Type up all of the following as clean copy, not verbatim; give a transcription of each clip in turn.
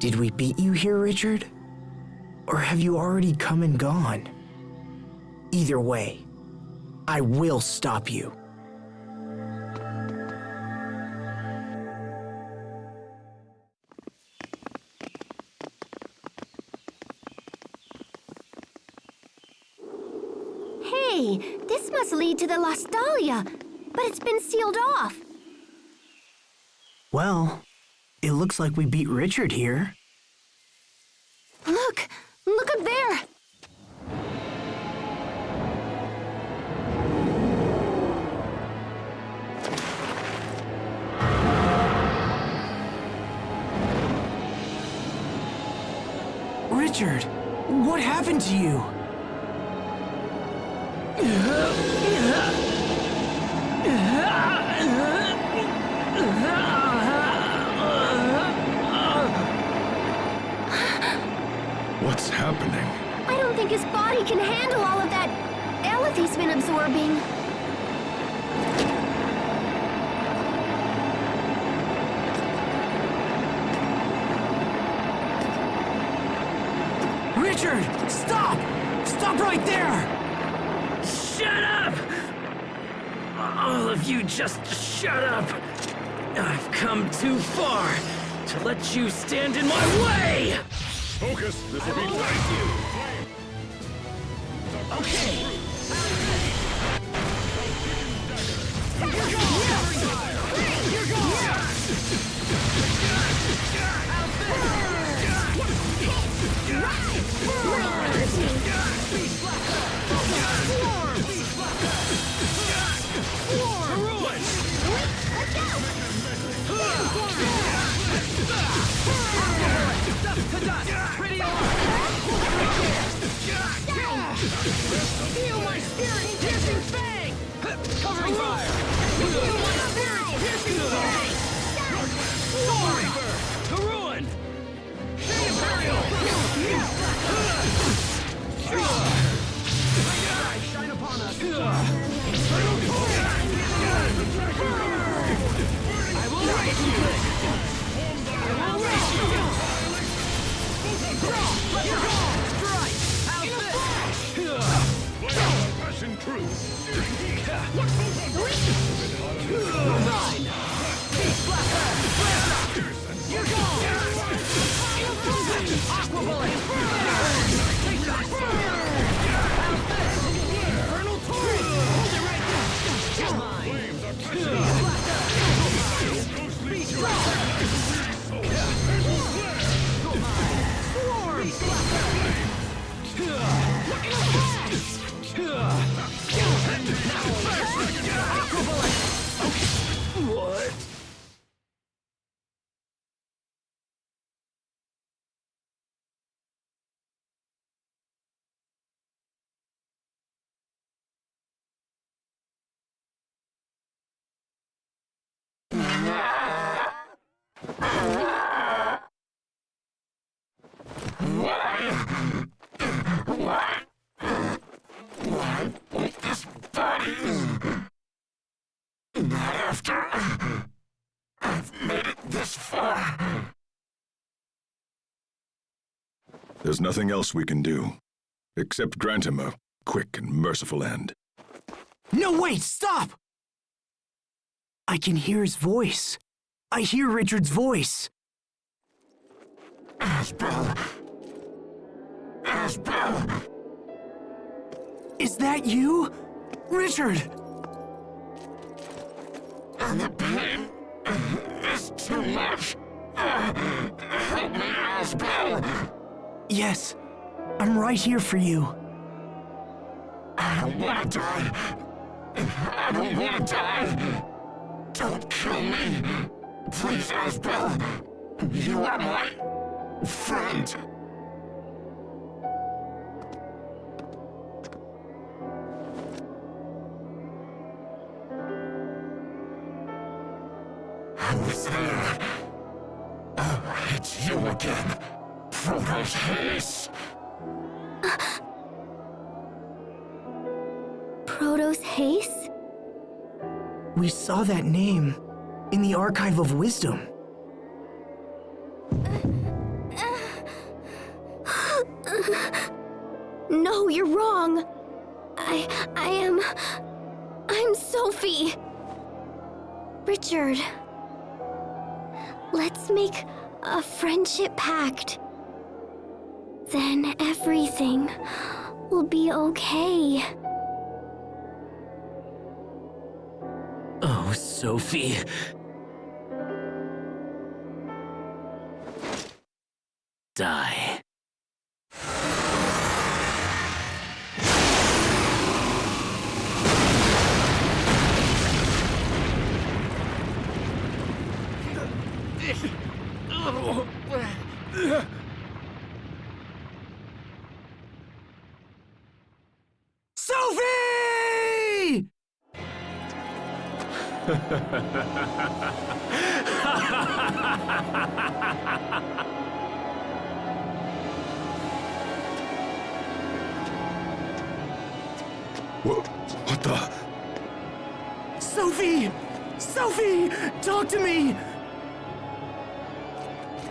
Did we beat you here, Richard? Or have you already come and gone? Either way, I will stop you. Hey, this must lead to the Lost Dahlia, but it's been sealed off. Well, it looks like we beat Richard here. Look up there. Richard, what happened to you? What's happening? I don't think his body can handle all of that elephant he's been absorbing. Richard, stop! Stop right there! Shut up! All of you just shut up! I've come too far to let you stand in my way! Focus, this will be great. Okay! Feel my spirit piercing fang! Covering fire! Piercing fang! To ruin! Imperial! Shine upon us! I will raise you! I will raise you! Draw! Let her go! Strike! How's this? Passion true. Nine! Beast Blaster! You're gone! Aqua Bullet! Take that! How's this? Infernal Torrent! Hold it right there! Kill mine! Beast Blaster! Beast Blaster! Go mine! Swarm! Beast Blaster! Aqua Bullet! What? Not after I've made it this far. There's nothing else we can do, except grant him a quick and merciful end. No, wait, stop! I can hear his voice. I hear Richard's voice. Asbel! Asbel! Is that you? Richard! And the pain is too much. Help me, Asbel! Yes, I'm right here for you. I don't want to die. I don't want to die. Don't kill me. Please, Asbel. You are my friend. Who's there? Oh, it's you again. Protos Haze. Protos Haze? We saw that name in the Archive of Wisdom. No, you're wrong. I'm Sophie. Richard. Let's make a friendship pact. Then everything will be okay. Oh, Sophie. Die. Sophie! What the? Sophie! Sophie! Talk to me!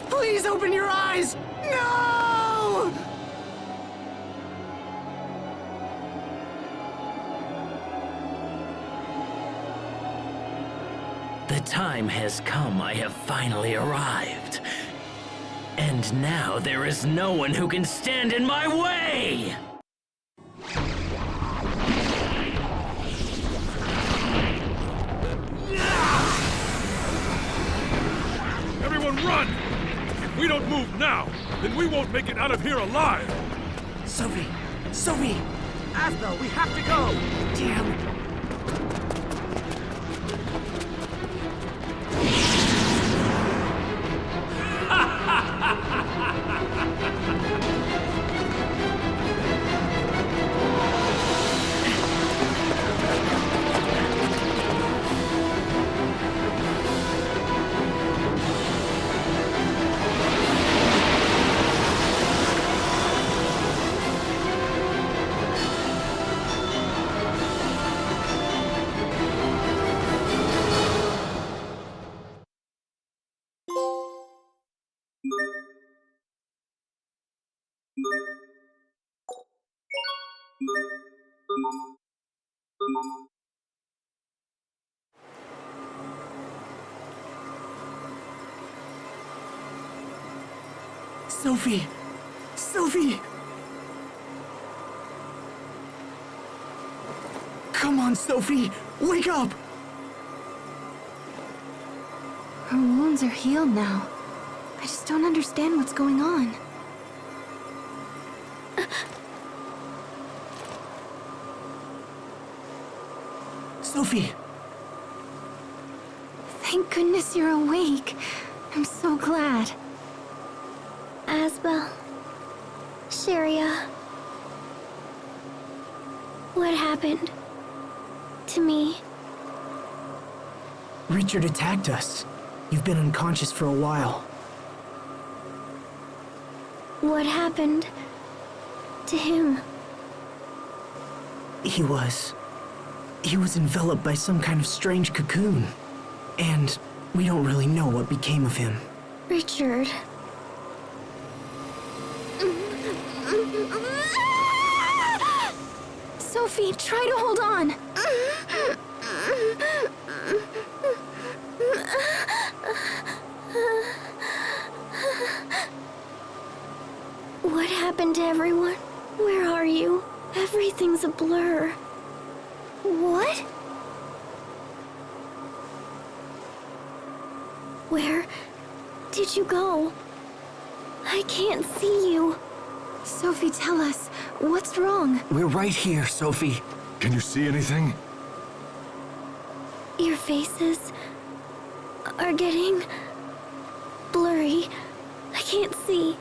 Please open your eyes! No! The time has come. I have finally arrived. And now there is no one who can stand in my way! Everyone run! If we don't move now, then we won't make it out of here alive! Sophie! Sophie! Asbel, we have to go! Damn! Sophie! Sophie! Come on, Sophie! Wake up! Her wounds are healed now. I just don't understand what's going on. Sophie! Thank goodness you're awake. I'm so glad. Asbel. Sharia. What happened to me? Richard attacked us. You've been unconscious for a while. What happened to him? He was enveloped by some kind of strange cocoon. And we don't really know what became of him. Richard. Sophie, try to hold on. What happened to everyone? Where are you? Everything's a blur. What? Where did you go? I can't see you. Sophie, tell us, what's wrong? We're right here, Sophie. Can you see anything? Your faces are getting blurry. I can't see.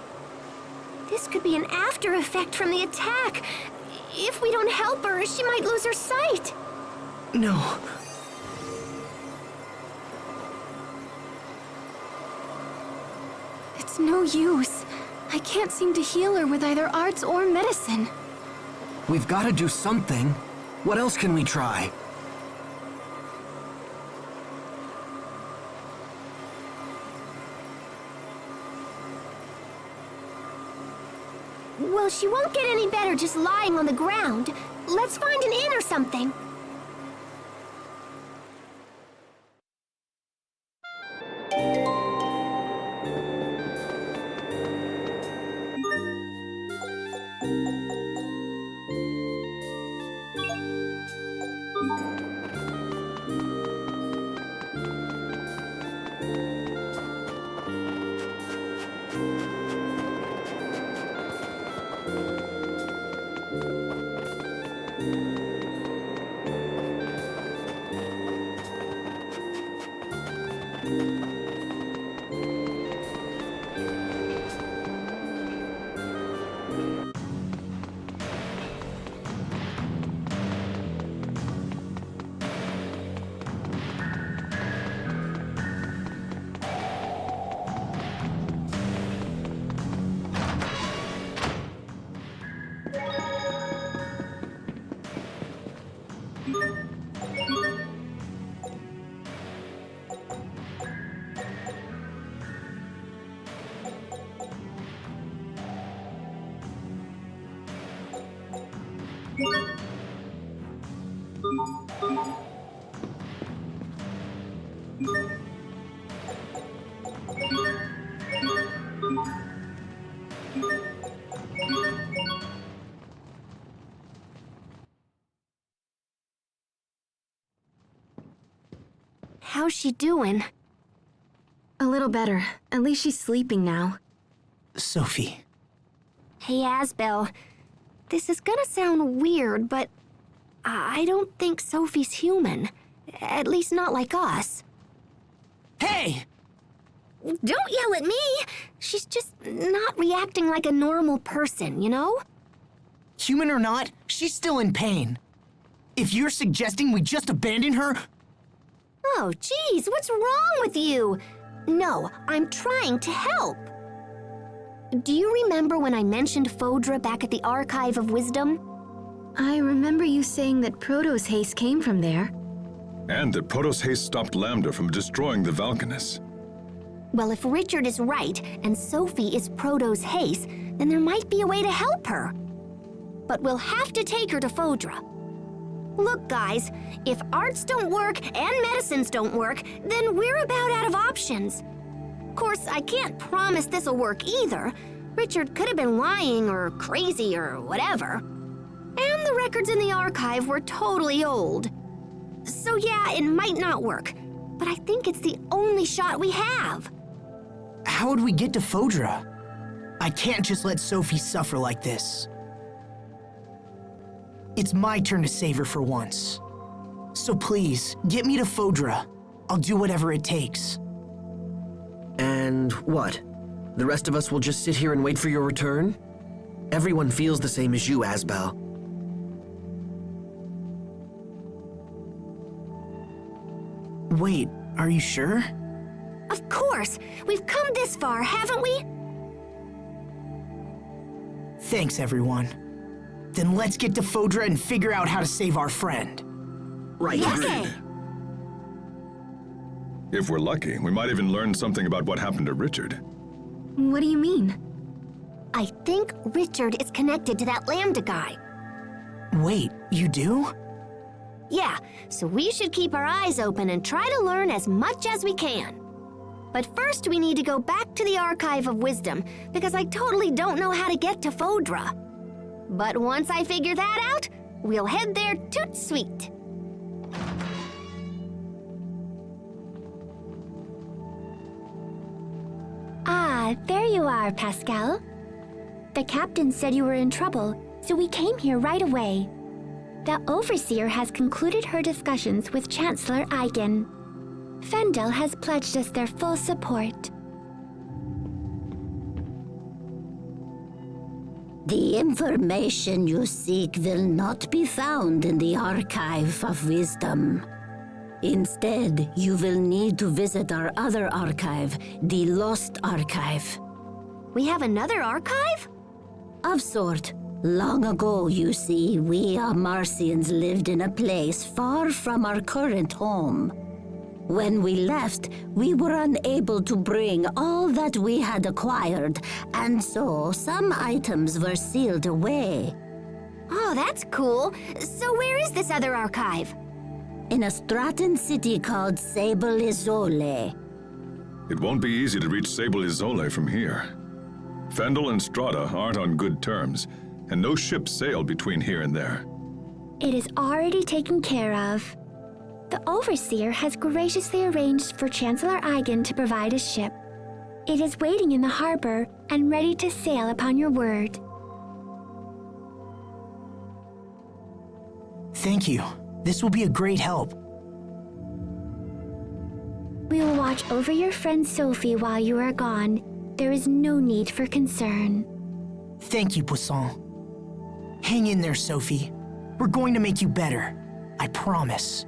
This could be an after effect from the attack. If we don't help her, she might lose her sight. No. It's no use. I can't seem to heal her with either arts or medicine. We've got to do something. What else can we try? Well, she won't get any better just lying on the ground. Let's find an inn or something. How's she doing? A little better. At least she's sleeping now. Sophie. Hey, Asbel. This is gonna sound weird, but I don't think Sophie's human. At least not like us. Hey! Don't yell at me! She's just not reacting like a normal person, you know? Human or not, she's still in pain. If you're suggesting we just abandon her... Oh, geez, what's wrong with you? No, I'm trying to help. Do you remember when I mentioned Phodra back at the Archive of Wisdom? I remember you saying that Proto's haste came from there. And that Proto's haste stopped Lambda from destroying the Valkanus. Well, if Richard is right and Sophie is Proto's haste, then there might be a way to help her. But we'll have to take her to Phodra. Look, guys, if arts don't work and medicines don't work, then we're about out of options. Of course, I can't promise this'll work either. Richard could have been lying or crazy or whatever. And the records in the archive were totally old. So yeah, it might not work, but I think it's the only shot we have. How would we get to Phodra? I can't just let Sophie suffer like this. It's my turn to save her for once. So please, get me to Phodra. I'll do whatever it takes. And what? The rest of us will just sit here and wait for your return? Everyone feels the same as you, Asbel. Wait, are you sure? Of course! We've come this far, haven't we? Thanks, everyone. Then let's get to Phodra and figure out how to save our friend. Right. Okay. If we're lucky, we might even learn something about what happened to Richard. What do you mean? I think Richard is connected to that Lambda guy. Wait, you do? Yeah, so we should keep our eyes open and try to learn as much as we can. But first we need to go back to the Archive of Wisdom, because I totally don't know how to get to Phodra. But once I figure that out, we'll head there toot sweet. Ah, there you are, Pascal. The captain said you were in trouble, so we came here right away. The Overseer has concluded her discussions with Chancellor Eigen. Fendel has pledged us their full support. The information you seek will not be found in the Archive of Wisdom. Instead, you will need to visit our other archive, the Lost Archive. We have another archive? Of sort. Long ago, you see, we Marcians lived in a place far from our current home. When we left, we were unable to bring all that we had acquired, and so some items were sealed away. Oh, that's cool. So where is this other archive? In a Stratton city called Sable Isole. It won't be easy to reach Sable Isole from here. Fendel and Strata aren't on good terms, and no ships sail between here and there. It is already taken care of. The Overseer has graciously arranged for Chancellor Eigen to provide a ship. It is waiting in the harbor and ready to sail upon your word. Thank you. This will be a great help. We will watch over your friend Sophie while you are gone. There is no need for concern. Thank you, Poisson. Hang in there, Sophie. We're going to make you better. I promise.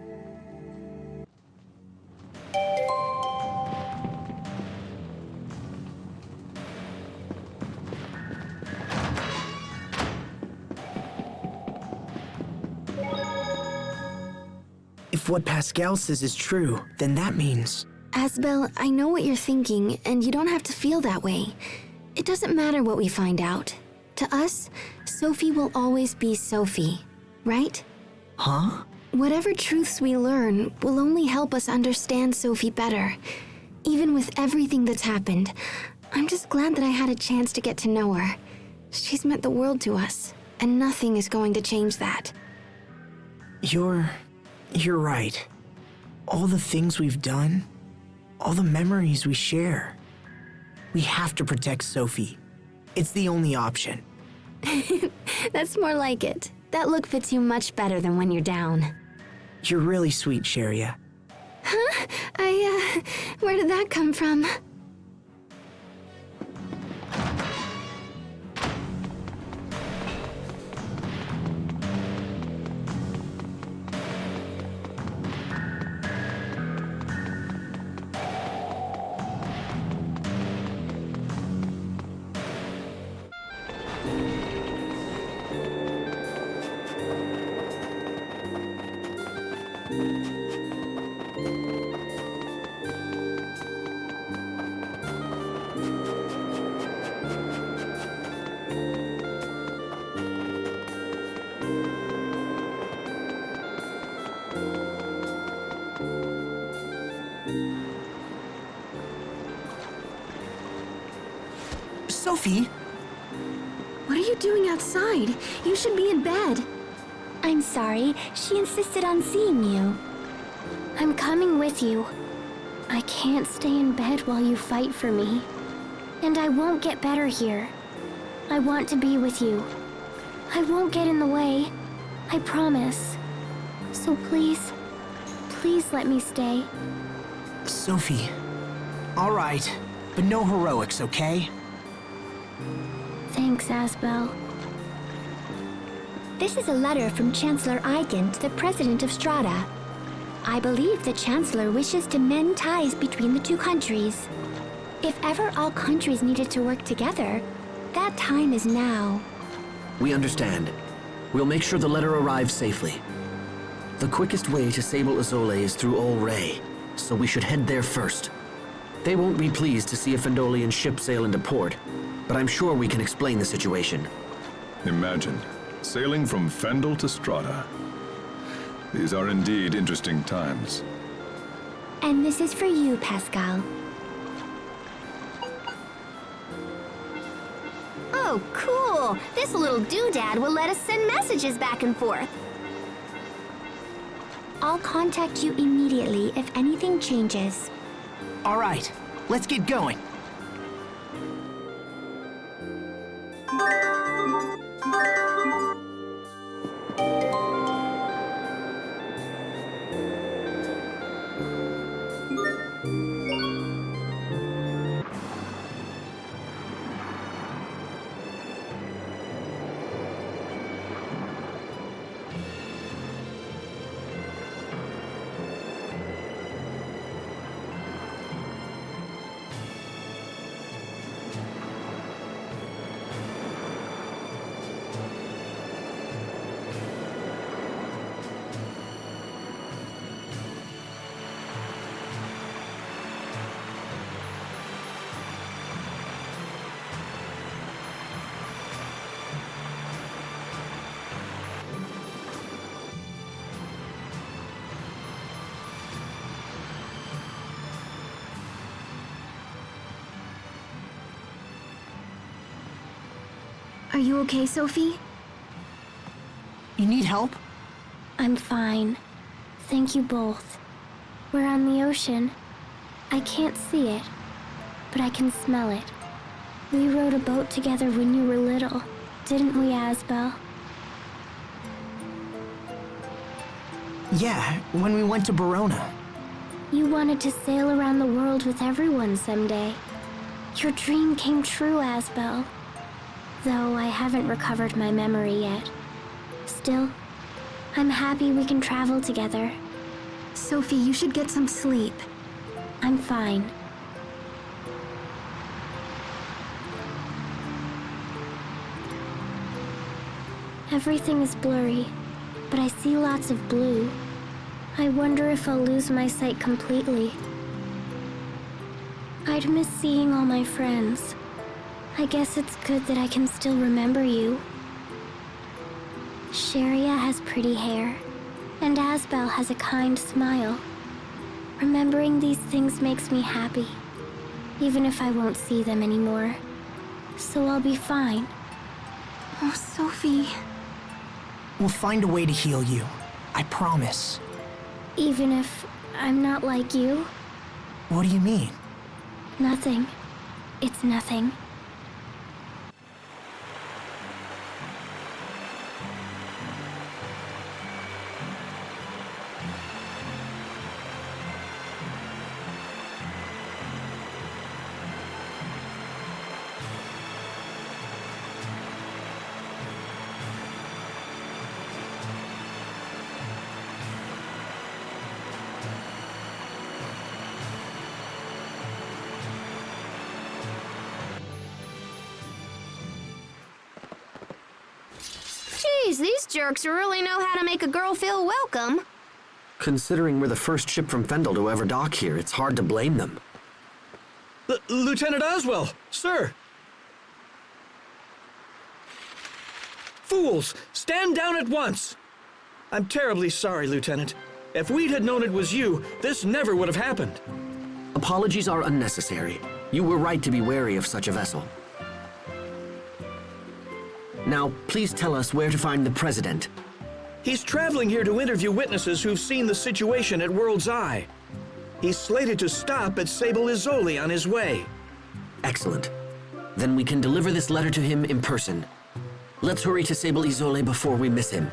If what Pascal says is true, then that means... Asbel, I know what you're thinking, and you don't have to feel that way. It doesn't matter what we find out. To us, Sophie will always be Sophie, right? Huh? Whatever truths we learn will only help us understand Sophie better. Even with everything that's happened, I'm just glad that I had a chance to get to know her. She's meant the world to us, and nothing is going to change that. You're right. All the things we've done, all the memories we share. We have to protect Sophie. It's the only option. That's more like it. That look fits you much better than when you're down. You're really sweet, Sharia. Huh? Where did that come from? Sophie? What are you doing outside? You should be in bed. I'm sorry, she insisted on seeing you. I'm coming with you. I can't stay in bed while you fight for me. And I won't get better here. I want to be with you. I won't get in the way. I promise. So please, please let me stay. Sophie. All right, but no heroics, okay? Thanks, Asbel. This is a letter from Chancellor Eigen to the President of Strata. I believe the Chancellor wishes to mend ties between the two countries. If ever all countries needed to work together, that time is now. We understand. We'll make sure the letter arrives safely. The quickest way to Sable Isole is through Ol Rey, so we should head there first. They won't be pleased to see a Fendolian ship sail into port, but I'm sure we can explain the situation. Imagine, sailing from Fendel to Strata. These are indeed interesting times. And this is for you, Pascal. Oh, cool! This little doodad will let us send messages back and forth. I'll contact you immediately if anything changes. All right, let's get going. you okay, Sophie? You need help? I'm fine. Thank you both. We're on the ocean. I can't see it, but I can smell it. We rowed a boat together when you were little, didn't we, Asbel? Yeah, when we went to Verona. You wanted to sail around the world with everyone someday. Your dream came true, Asbel. Though I haven't recovered my memory yet. Still, I'm happy we can travel together. Sophie, you should get some sleep. I'm fine. Everything is blurry, but I see lots of blue. I wonder if I'll lose my sight completely. I'd miss seeing all my friends. I guess it's good that I can still remember you. Sharia has pretty hair, and Asbel has a kind smile. Remembering these things makes me happy, even if I won't see them anymore. So I'll be fine. Oh, Sophie. We'll find a way to heal you. I promise. Even if I'm not like you? What do you mean? Nothing. It's nothing. Geez, these jerks really know how to make a girl feel welcome. Considering we're the first ship from Fendel to ever dock here, it's hard to blame them. Lieutenant Oswell, sir! Fools, stand down at once! I'm terribly sorry, Lieutenant. If we'd had known it was you, this never would have happened. Apologies are unnecessary. You were right to be wary of such a vessel. Now, please tell us where to find the President. He's traveling here to interview witnesses who've seen the situation at World's Eye. He's slated to stop at Sable Izzoli on his way. Excellent. Then we can deliver this letter to him in person. Let's hurry to Sable Izzoli before we miss him.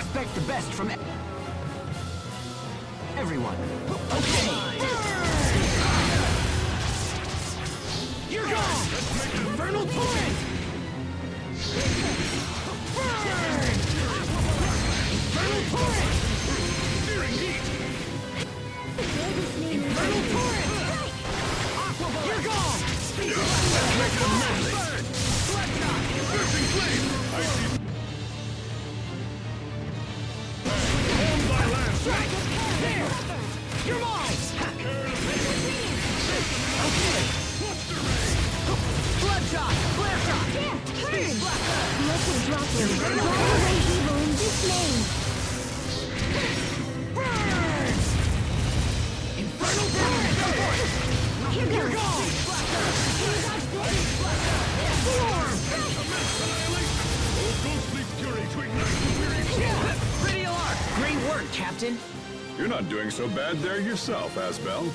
expect the best from everyone. You're gone! Infernal Torrent! Burn! Infernal Torrent! Searing heat! Infernal Torrent! You're gone! Bloodshot! Searching flame! I see. Home by land! Strike! There! You're mine! Okay! Bloodshot! Flare shot! There! Turn! Local droplet. Roll away evil in this name. Burn! Infernal Torrent! Here You're goes. gone! Storm! Ghostly fury to ignite the weary soul! Pretty alarm! Great work, Captain! You're not doing so bad there yourself, Asbel.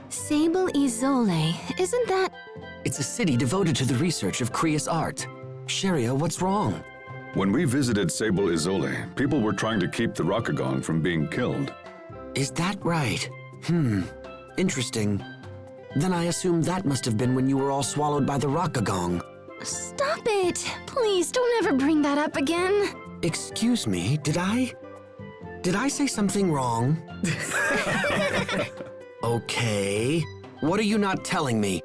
Sable Izole, isn't that... It's a city devoted to the research of Kriya's art. Sharia, what's wrong? When we visited Sable Izole, people were trying to keep the Rakagong from being killed. Is that right? Interesting. Then I assume that must have been when you were all swallowed by the Rakagong. Stop it! Please, don't ever bring that up again. Excuse me, did I say something wrong? Okay. What are you not telling me?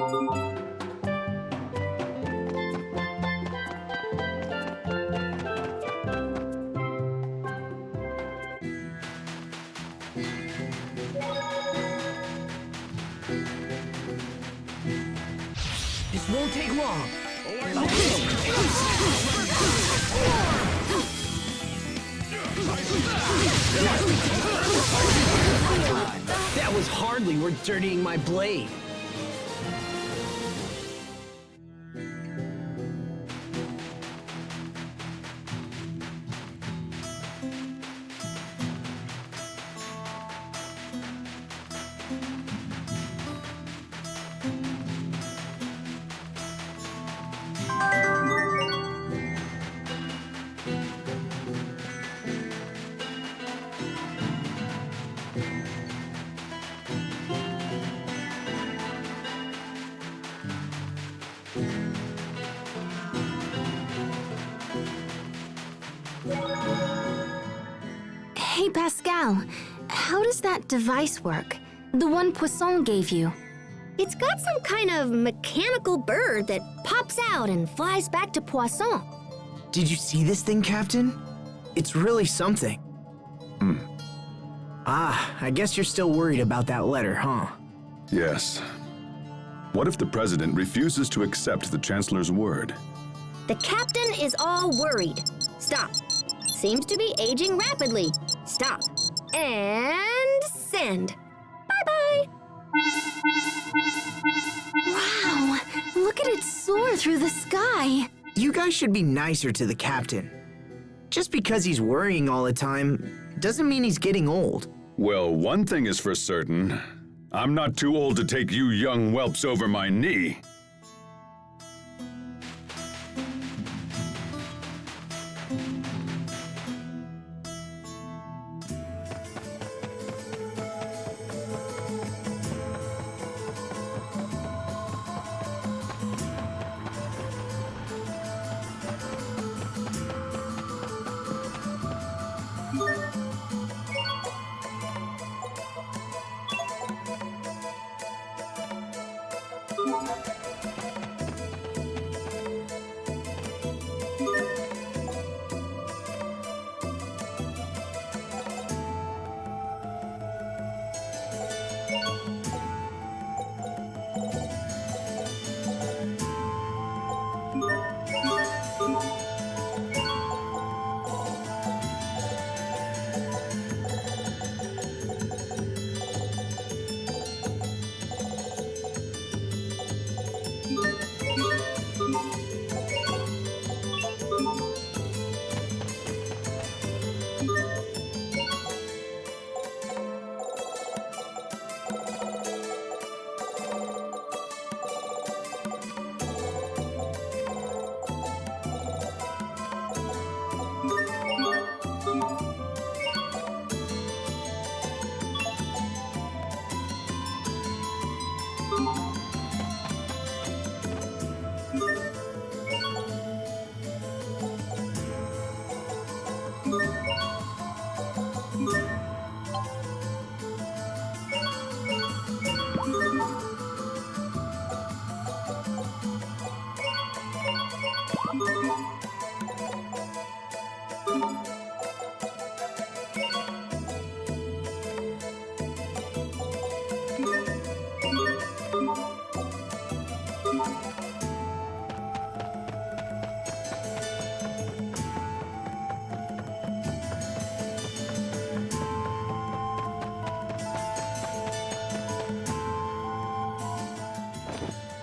This won't take long. That was hardly worth dirtying my blade. Hey, Pascal, how does that device work? The one Poisson gave you. It's got some kind of mechanical bird that pops out and flies back to Poisson. Did you see this thing, Captain? It's really something. Ah, I guess you're still worried about that letter, huh? Yes. What if the president refuses to accept the chancellor's word? The captain is all worried. Stop. Seems to be aging rapidly. Stop. And send. Bye-bye. Wow, look at it soar through the sky. You guys should be nicer to the captain. Just because he's worrying all the time doesn't mean he's getting old. Well, one thing is for certain. I'm not too old to take you young whelps over my knee.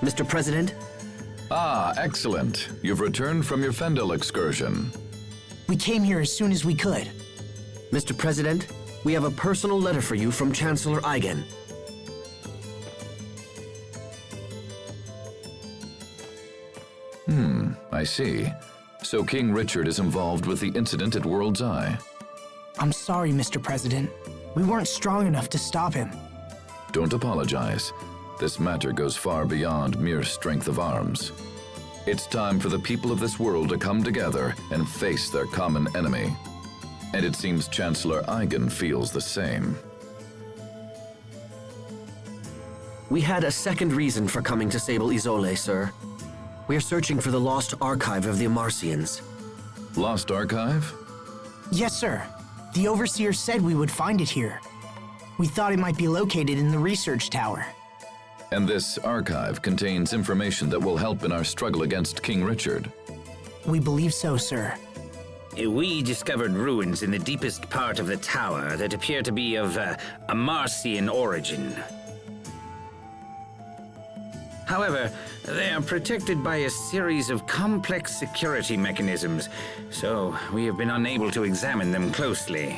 Mr. President? Ah, excellent. You've returned from your Fendel excursion. We came here as soon as we could. Mr. President, we have a personal letter for you from Chancellor Eigen. I see. So King Richard is involved with the incident at World's Eye. I'm sorry, Mr. President. We weren't strong enough to stop him. Don't apologize. This matter goes far beyond mere strength of arms. It's time for the people of this world to come together and face their common enemy. And it seems Chancellor Eigen feels the same. We had a second reason for coming to Sable Isole, sir. We are searching for the lost archive of the Amarcians. Lost archive? Yes, sir. The Overseer said we would find it here. We thought it might be located in the research tower. And this archive contains information that will help in our struggle against King Richard. We believe so, sir. We discovered ruins in the deepest part of the tower that appear to be of Amarcian origin. However, they are protected by a series of complex security mechanisms, so we have been unable to examine them closely.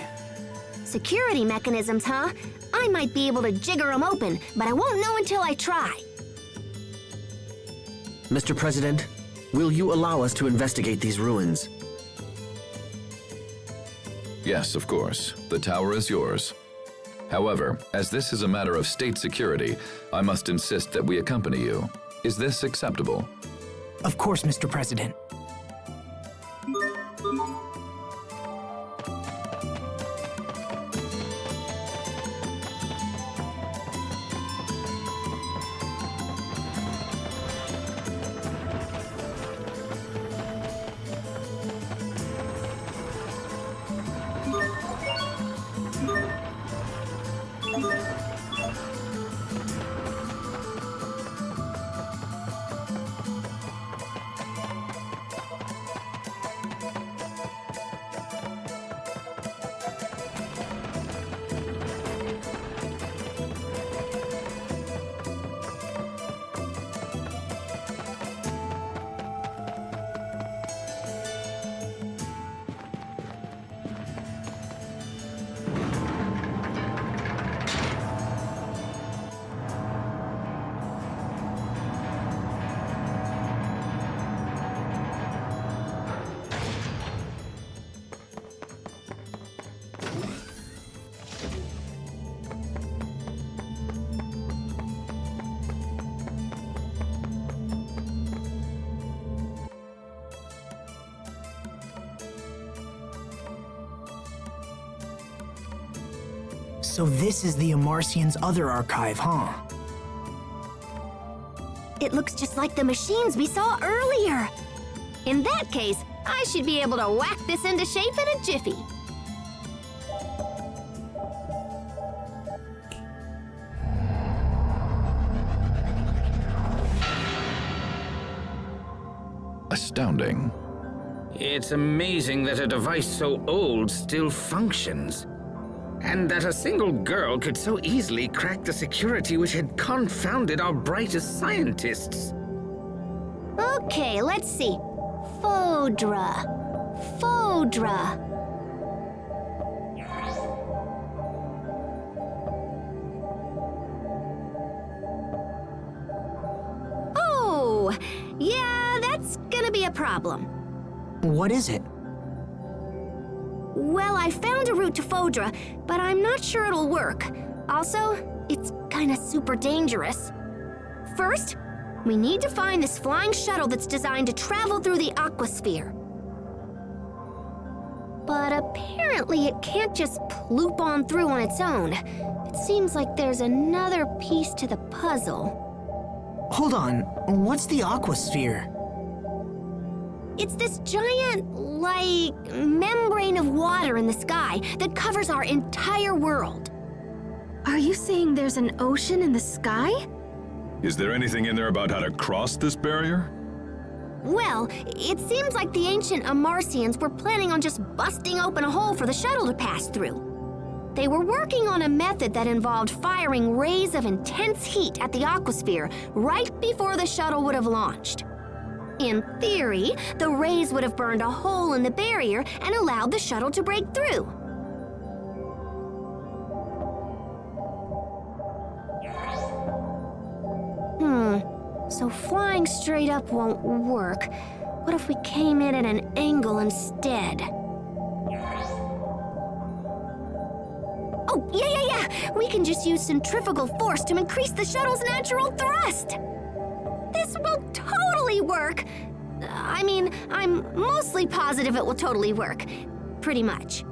Security mechanisms, huh? I might be able to jigger them open, but I won't know until I try. Mr. President, will you allow us to investigate these ruins? Yes, of course. The tower is yours. However, as this is a matter of state security, I must insist that we accompany you. Is this acceptable? Of course, Mr. President. So this is the Amarcians' other archive, huh? It looks just like the machines we saw earlier. In that case, I should be able to whack this into shape in a jiffy. Astounding. It's amazing that a device so old still functions. And that a single girl could so easily crack the security which had confounded our brightest scientists. Okay, let's see. Fodra. Oh, yeah, that's gonna be a problem. What is it? Well, I found a route to Fodra, but I'm not sure it'll work. Also, it's kinda super dangerous. First, we need to find this flying shuttle that's designed to travel through the aquasphere. But apparently it can't just ploop on through on its own. It seems like there's another piece to the puzzle. Hold on, what's the aquasphere? It's this giant, membrane of water in the sky that covers our entire world. Are you saying there's an ocean in the sky? Is there anything in there about how to cross this barrier? Well, it seems like the ancient Amarcians were planning on just busting open a hole for the shuttle to pass through. They were working on a method that involved firing rays of intense heat at the aquasphere right before the shuttle would have launched. In theory, the rays would have burned a hole in the barrier and allowed the shuttle to break through. So flying straight up won't work. What if we came in at an angle instead? Oh, yeah! We can just use centrifugal force to increase the shuttle's natural thrust! This will totally work! I'm mostly positive it will totally work. Pretty much.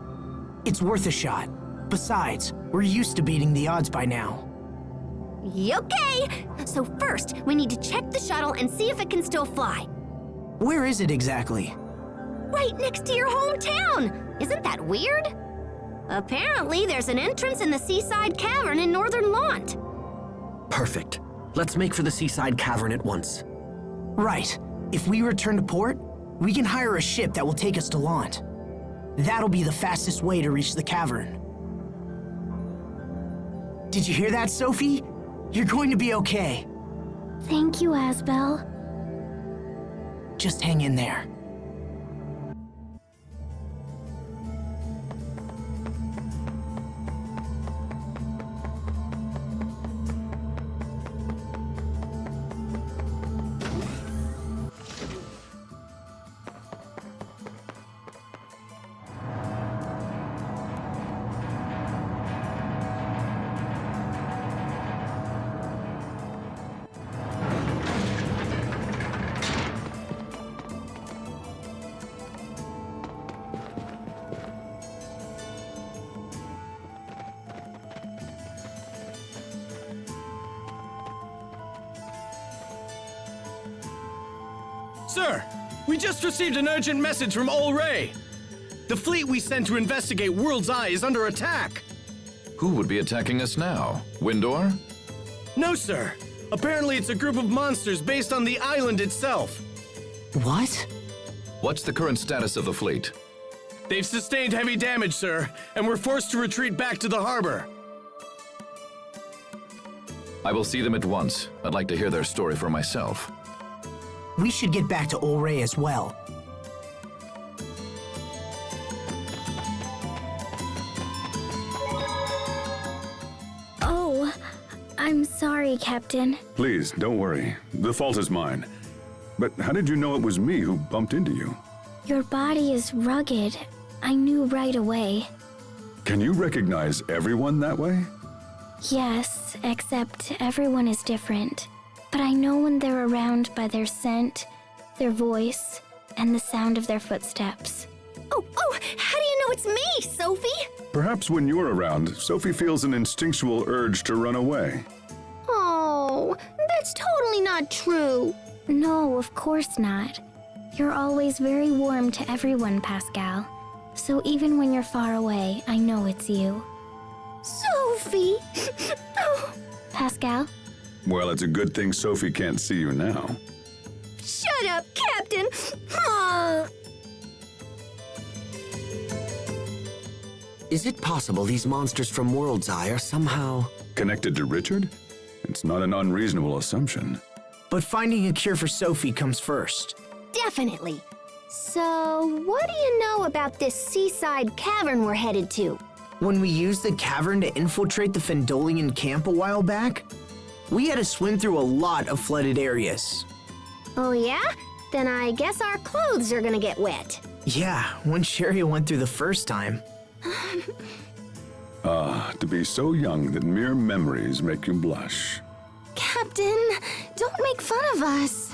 It's worth a shot. Besides, we're used to beating the odds by now. Okay! So first, we need to check the shuttle and see if it can still fly. Where is it exactly? Right next to your hometown! Isn't that weird? Apparently, there's an entrance in the Seaside Cavern in Northern Lant. Perfect. Let's make for the Seaside Cavern at once. Right. If we return to port, we can hire a ship that will take us to Lant. That'll be the fastest way to reach the cavern. Did you hear that, Sophie? You're going to be okay. Thank you, Asbel. Just hang in there. Sir, we just received an urgent message from Ol Ray. The fleet we sent to investigate World's Eye is under attack. Who would be attacking us now? Windor? No, sir. Apparently it's a group of monsters based on the island itself. What? What's the current status of the fleet? They've sustained heavy damage, sir, and were forced to retreat back to the harbor. I will see them at once. I'd like to hear their story for myself. We should get back to Ol Ray as well. Oh, I'm sorry, Captain. Please, don't worry. The fault is mine. But how did you know it was me who bumped into you? Your body is rugged. I knew right away. Can you recognize everyone that way? Yes, except everyone is different. But I know when they're around by their scent, their voice, and the sound of their footsteps. Oh, how do you know it's me, Sophie? Perhaps when you're around, Sophie feels an instinctual urge to run away. Oh, that's totally not true. No, of course not. You're always very warm to everyone, Pascal. So even when you're far away, I know it's you. Sophie! Oh. Pascal? Well, it's a good thing Sophie can't see you now. Shut up, Captain! Oh. Is it possible these monsters from World's Eye are somehow... Connected to Richard? It's not an unreasonable assumption. But finding a cure for Sophie comes first. Definitely. So, what do you know about this seaside cavern we're headed to? When we used the cavern to infiltrate the Fendolian camp a while back, we had to swim through a lot of flooded areas. Oh yeah? Then I guess our clothes are gonna get wet. Yeah, when Sherry went through the first time. To be so young that mere memories make you blush. Captain, don't make fun of us.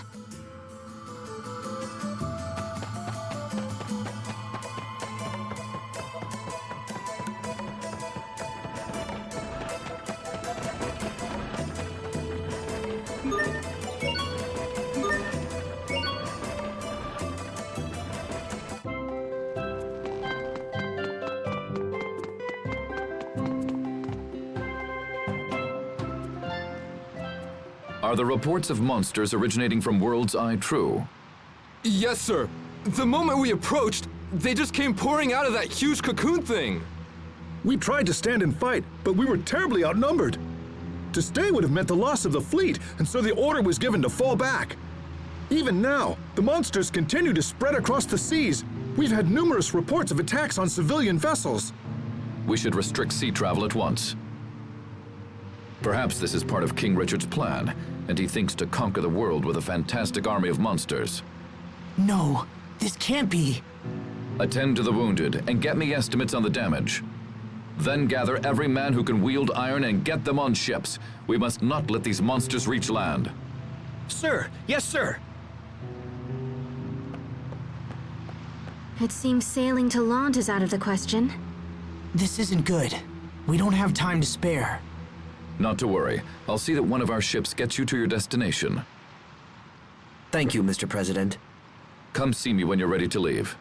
Are the reports of monsters originating from World's Eye true? Yes, sir. The moment we approached, they just came pouring out of that huge cocoon thing. We tried to stand and fight, but we were terribly outnumbered. To stay would have meant the loss of the fleet, and so the order was given to fall back. Even now, the monsters continue to spread across the seas. We've had numerous reports of attacks on civilian vessels. We should restrict sea travel at once. Perhaps this is part of King Richard's plan, and he thinks to conquer the world with a fantastic army of monsters. No, this can't be. Attend to the wounded and get me estimates on the damage. Then gather every man who can wield iron and get them on ships. We must not let these monsters reach land. Sir, yes, sir. It seems sailing to Lant is out of the question. This isn't good. We don't have time to spare. Not to worry. I'll see that one of our ships gets you to your destination. Thank you, Mr. President. Come see me when you're ready to leave.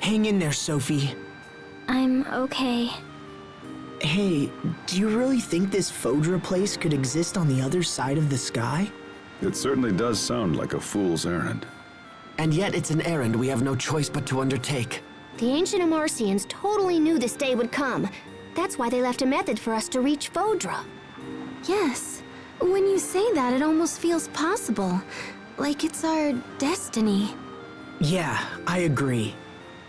Hang in there, Sophie. I'm okay. Hey, do you really think this Fodra place could exist on the other side of the sky? It certainly does sound like a fool's errand. And yet it's an errand we have no choice but to undertake. The ancient Amarcians totally knew this day would come. That's why they left a method for us to reach Fodra. Yes. When you say that, it almost feels possible. Like it's our destiny. Yeah, I agree.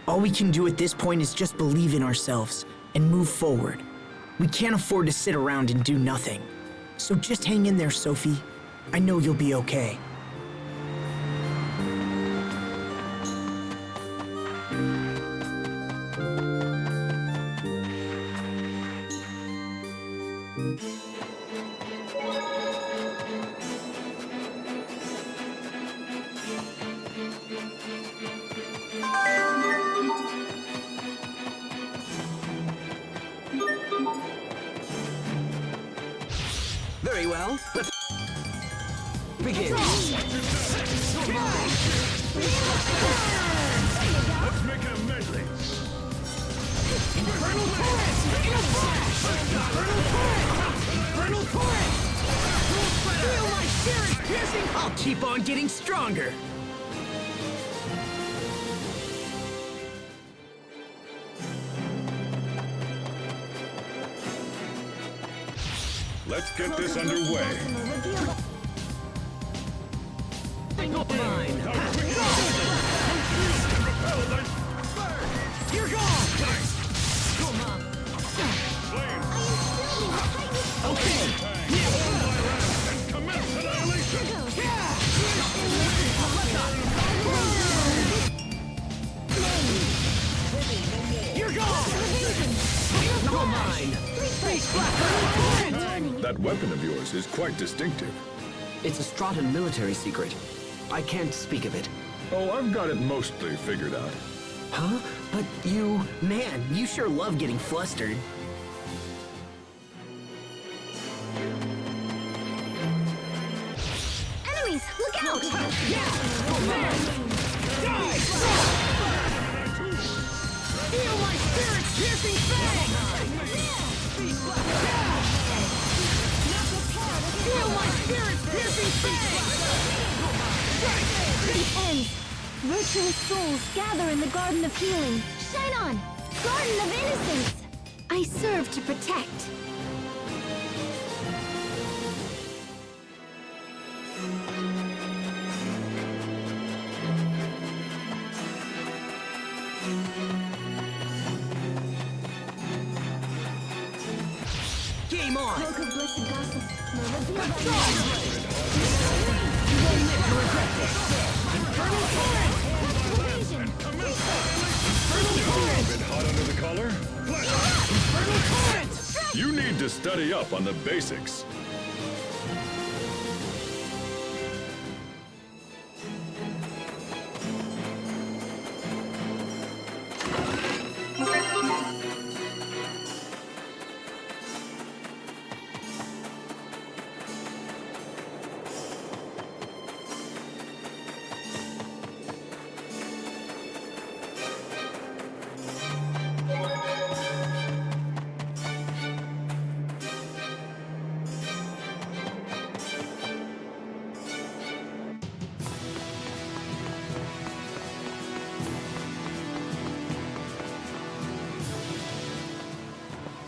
All we can do at this point is just believe in ourselves and move forward. We can't afford to sit around and do nothing. So just hang in there, Sophie. I know you'll be okay. Very well. Let's begin. Let's make it a medley. Infernal torrent! In a flash! Infernal torrent! Infernal torrent! Feel my spirit piercing! I'll keep on getting stronger. Let's get this underway. Mine! You're gone! Come on! Okay! Commence annihilation! You're gone! Not mine! Face black! That weapon of yours is quite distinctive. It's a Strahtan military secret. I can't speak of it. Oh, I've got it mostly figured out. Huh? But you... Man, you sure love getting flustered. Enemies, look out! Feel my spirit piercing fang! Feel my spirit piercing fang! The ends. Virtuous souls gather in the Garden of Healing. Shine on! Garden of Innocence! I serve to protect. Game on! Cloak of Blessed Gossip. Reveal thy Infernal torrent! Infernal torrent! Been hot under the collar? Infernal torrent! You need to study up on the basics.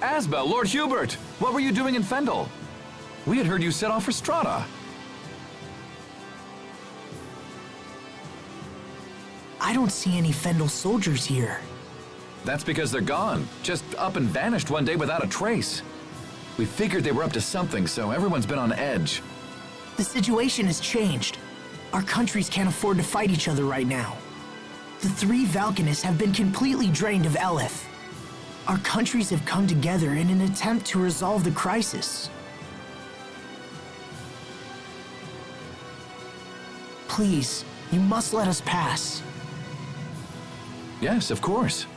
Asbel, Lord Hubert! What were you doing in Fendel? We had heard you set off for Strata. I don't see any Fendel soldiers here. That's because they're gone. Just up and vanished one day without a trace. We figured they were up to something, so everyone's been on edge. The situation has changed. Our countries can't afford to fight each other right now. The three Valkanists have been completely drained of Elith. Our countries have come together in an attempt to resolve the crisis. Please, you must let us pass. Yes, of course.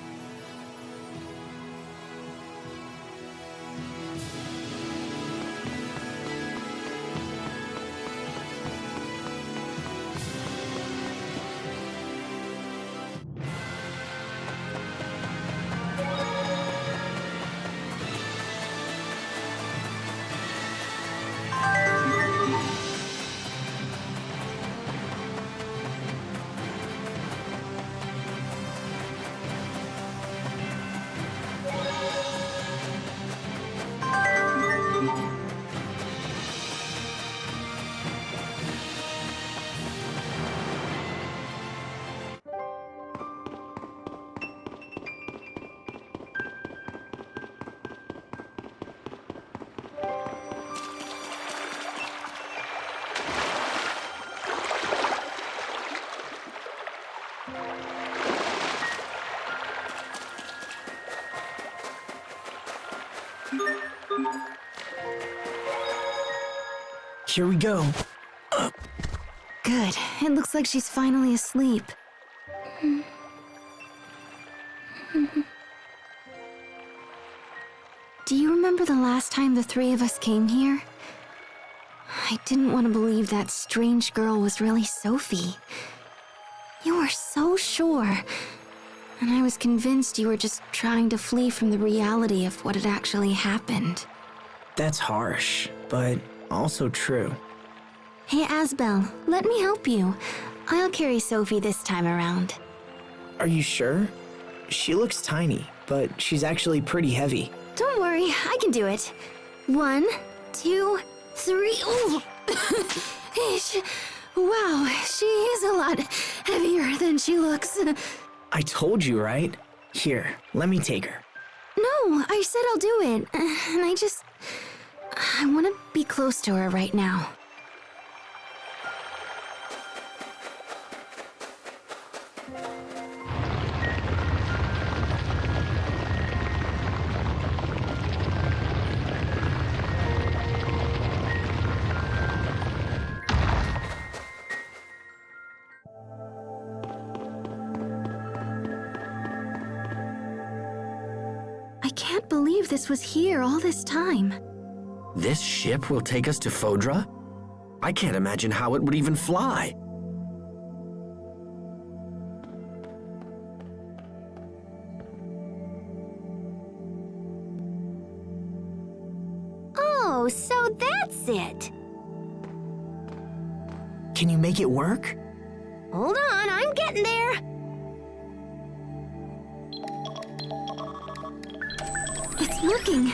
Here we go. Good. It looks like she's finally asleep. Do you remember the last time the three of us came here? I didn't want to believe that strange girl was really Sophie. You were so sure. And I was convinced you were just trying to flee from the reality of what had actually happened. That's harsh, but also true. Hey, Asbel, let me help you. I'll carry Sophie this time around. Are you sure? She looks tiny, but she's actually pretty heavy. Don't worry, I can do it. 1, 2, 3. Ooh. Wow, she is a lot heavier than she looks. I told you, right? Here, let me take her. No, I said I'll do it. And I want to be close to her right now. I can't believe this was here all this time. This ship will take us to Fodra? I can't imagine how it would even fly. Oh, so that's it. Can you make it work? Hold on, I'm getting there. It's working.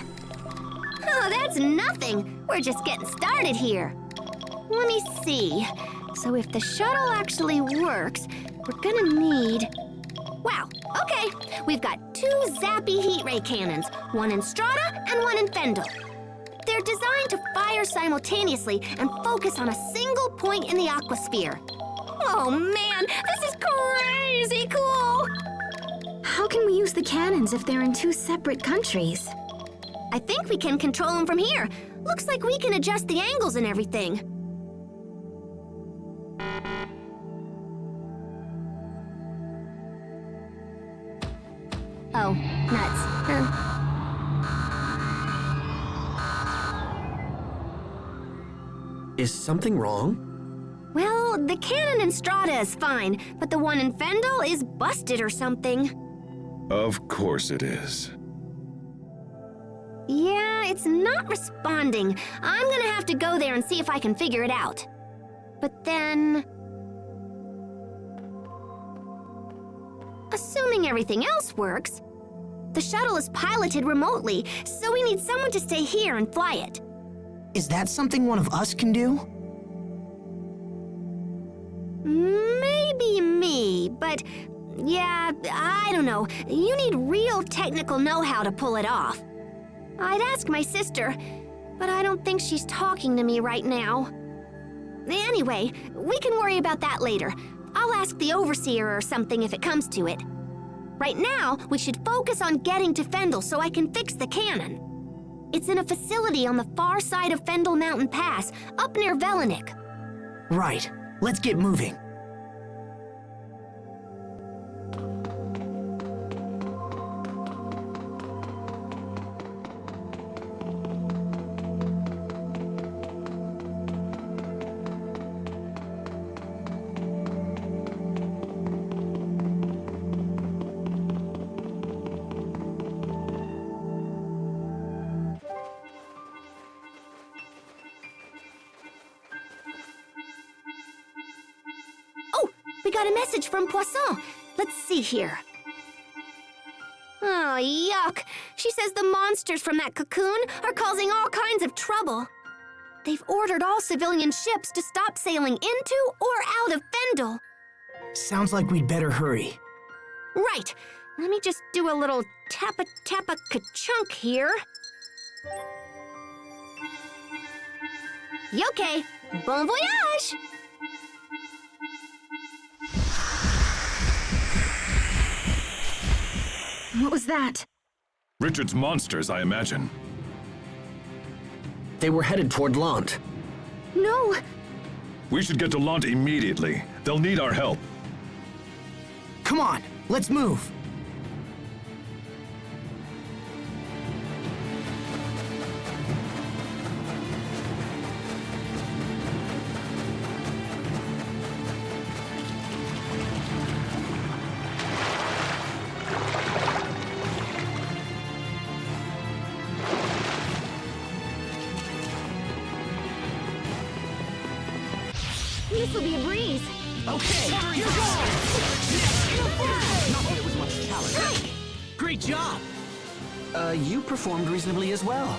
Oh, that's nothing. We're just getting started here. Let me see. So if the shuttle actually works, we're gonna need... Wow, okay. We've got 2 zappy heat ray cannons, one in Strata and one in Fendel. They're designed to fire simultaneously and focus on a single point in the aquasphere. Oh man, this is crazy cool! How can we use the cannons if they're in 2 separate countries? I think we can control them from here. Looks like we can adjust the angles and everything. Oh, nuts. Is something wrong? Well, the cannon in Strata is fine, but the one in Fendel is busted or something. Of course it is. Yeah, it's not responding. I'm gonna have to go there and see if I can figure it out. But then... assuming everything else works, The shuttle is piloted remotely, so we need someone to stay here and fly it. Is that something one of us can do? Maybe me, but yeah, I don't know. You need real technical know-how to pull it off. I'd ask my sister, but I don't think she's talking to me right now. Anyway, we can worry about that later. I'll ask the overseer or something if it comes to it. Right now, we should focus on getting to Fendel so I can fix the cannon. It's in a facility on the far side of Fendel Mountain Pass, up near Velenik. Right. Let's get moving. We got a message from Poisson. Let's see here. Oh, yuck. She says the monsters from that cocoon are causing all kinds of trouble. They've ordered all civilian ships to stop sailing into or out of Fendel. Sounds like we'd better hurry. Right. Let me just do a little tappa-tappa-ka-chunk here. Okay. Bon voyage! What was that? Richard's monsters, I imagine. They were headed toward Lant. No! We should get to Lant immediately. They'll need our help. Come on, let's move. This'll be a breeze. Okay, here goes! Not that it was much challenge. Great job! You performed reasonably as well.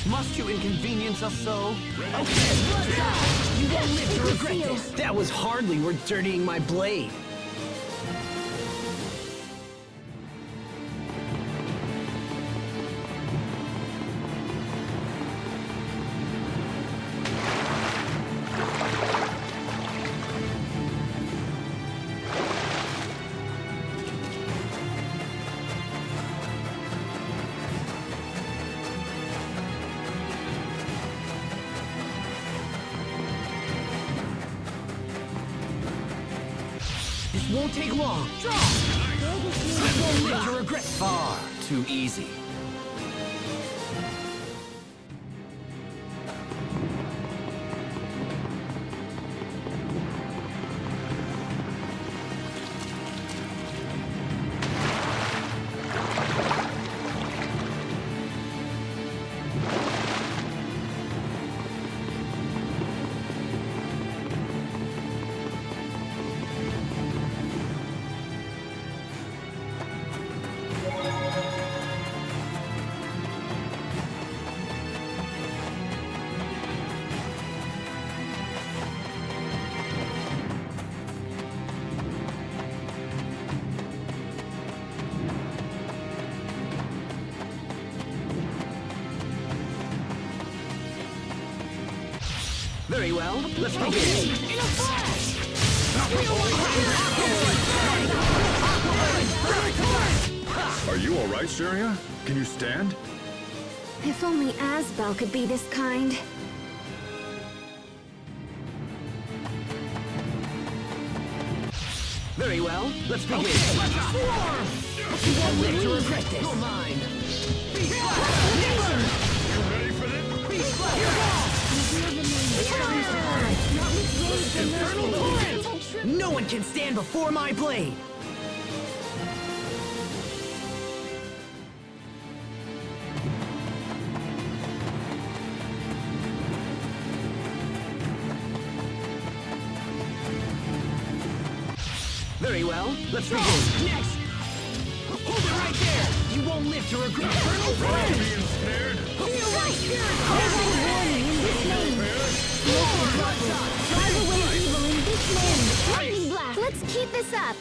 Must you inconvenience us so? Okay, you won't live to regret this. That was hardly worth dirtying my blade. This won't take long. Draw! You won't live to regret. Far too easy. Very well, let's begin. In a flash! Are you all right, Sheria? Can you stand? If only Asbel could be this kind. Very well, let's begin. Swarm! You won't live to regret this. You're mine. Beast Blast! You ready for this? Beast Blast! No one can stand before my blade. Very well. Let's begin. Next! Hold it right there! You won't live to regret Infernal Flame! Feel my spirit! Warning in this name. Drive away evil in this name. Lightning blast. Let's keep this up.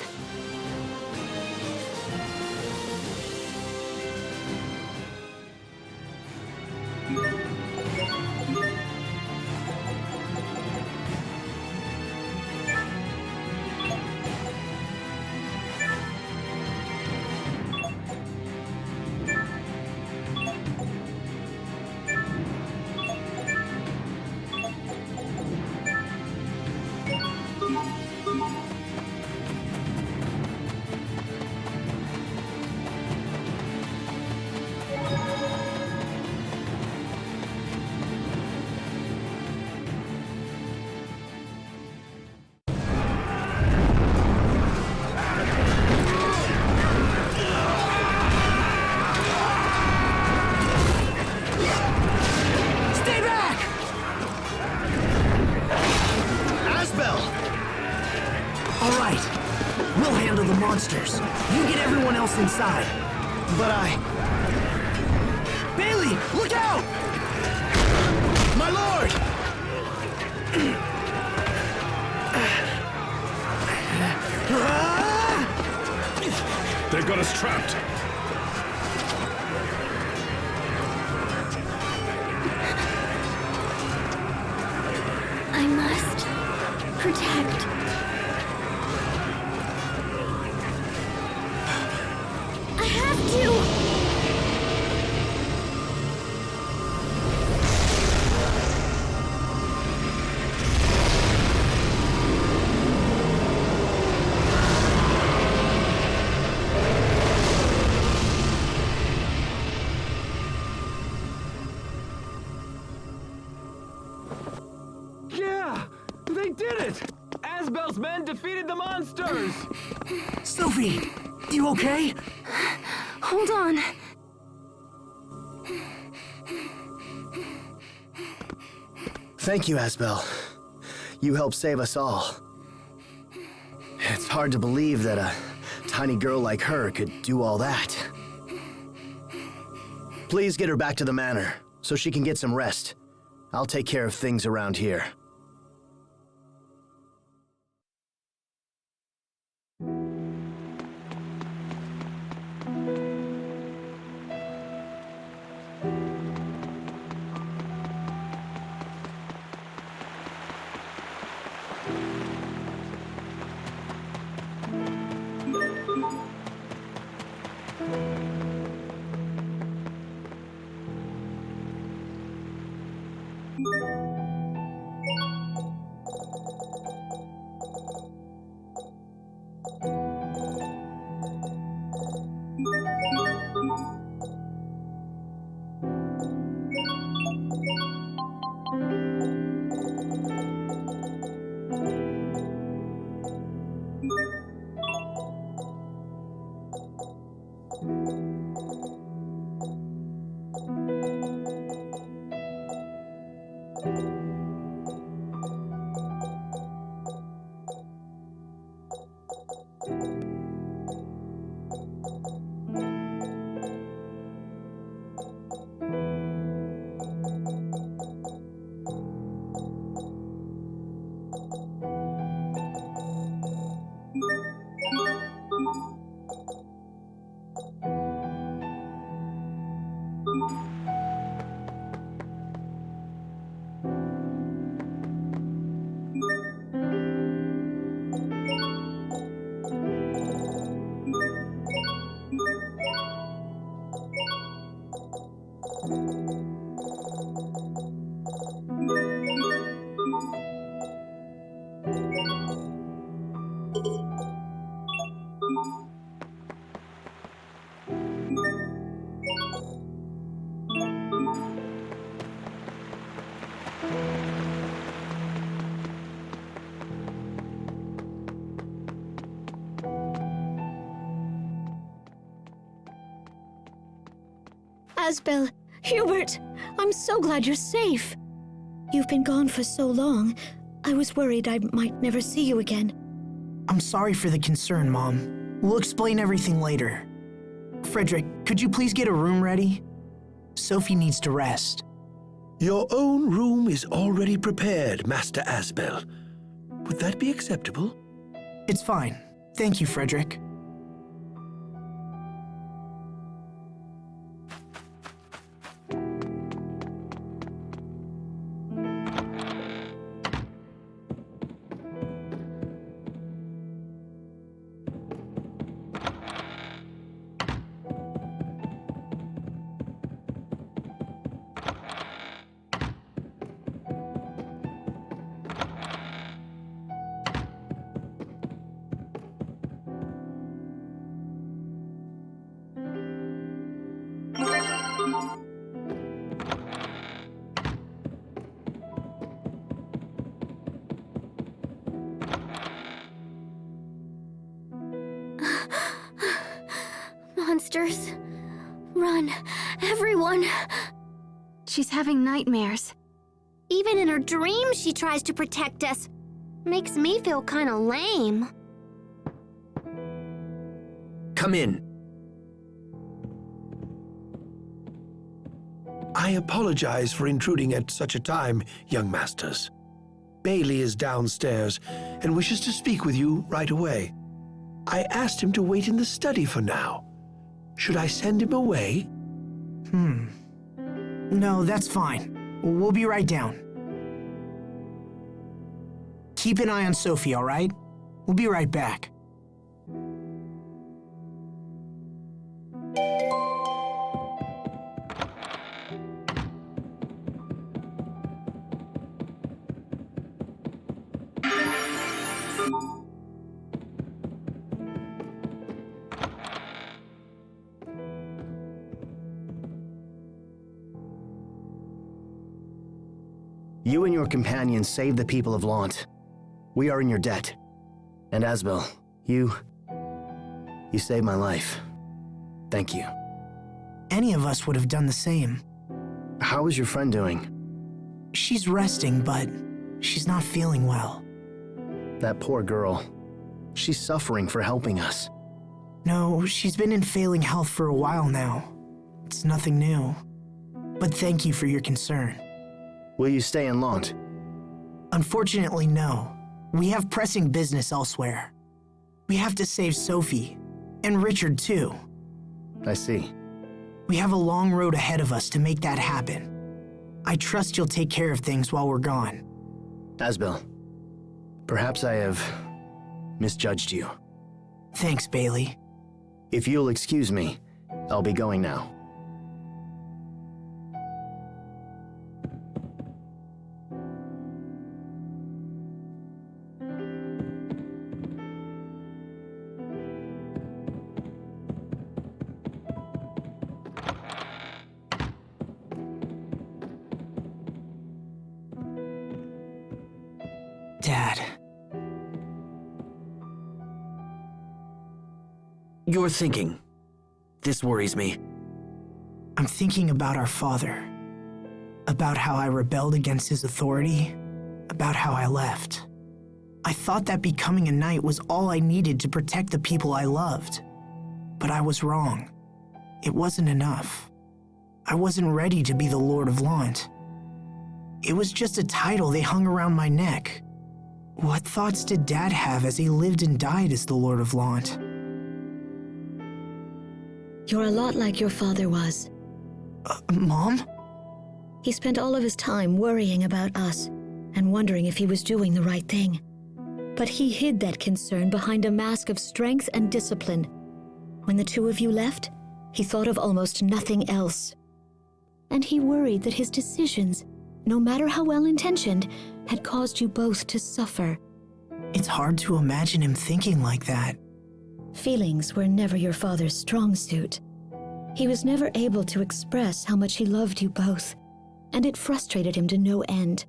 Stay back! Asbel! All right. We'll handle the monsters. You get everyone else inside. But Bailey, look out! My lord! They've got us trapped. I must protect. I have to! Yeah! They did it! Asbel's men defeated the monsters! Sophie, you okay? Hold on. Thank you, Asbel. You helped save us all. It's hard to believe that a tiny girl like her could do all that. Please get her back to the manor, so she can get some rest. I'll take care of things around here. Asbel, Hubert, I'm so glad you're safe. You've been gone for so long, I was worried I might never see you again. I'm sorry for the concern, Mom. We'll explain everything later. Frederick, could you please get a room ready? Sophie needs to rest. Your own room is already prepared, Master Asbel. Would that be acceptable? It's fine. Thank you, Frederick. Monsters. Run, everyone. She's having nightmares. Even in her dreams, she tries to protect us. Makes me feel kind of lame. Come in. I apologize for intruding at such a time, young masters. Bailey is downstairs and wishes to speak with you right away. I asked him to wait in the study for now. Should I send him away? No, that's fine. We'll be right down. Keep an eye on Sophie, all right? We'll be right back. You and your companions saved the people of Lant. We are in your debt. And Asbel, you saved my life. Thank you. Any of us would have done the same. How is your friend doing? She's resting, but she's not feeling well. That poor girl. She's suffering for helping us. No, she's been in failing health for a while now. It's nothing new. But thank you for your concern. Will you stay in Lant? Unfortunately, no. We have pressing business elsewhere. We have to save Sophie, and Richard too. I see. We have a long road ahead of us to make that happen. I trust you'll take care of things while we're gone. Asbel, perhaps I have misjudged you. Thanks, Bailey. If you'll excuse me, I'll be going now. Dad. You're thinking. This worries me. I'm thinking about our father. About how I rebelled against his authority. About how I left. I thought that becoming a knight was all I needed to protect the people I loved. But I was wrong. It wasn't enough. I wasn't ready to be the Lord of Lant. It was just a title they hung around my neck. What thoughts did Dad have as he lived and died as the Lord of Lant? You're a lot like your father was. Mom? He spent all of his time worrying about us and wondering if he was doing the right thing. But he hid that concern behind a mask of strength and discipline. When the two of you left, he thought of almost nothing else. And he worried that his decisions, no matter how well-intentioned, had caused you both to suffer. It's hard to imagine him thinking like that. Feelings were never your father's strong suit. He was never able to express how much he loved you both, and it frustrated him to no end.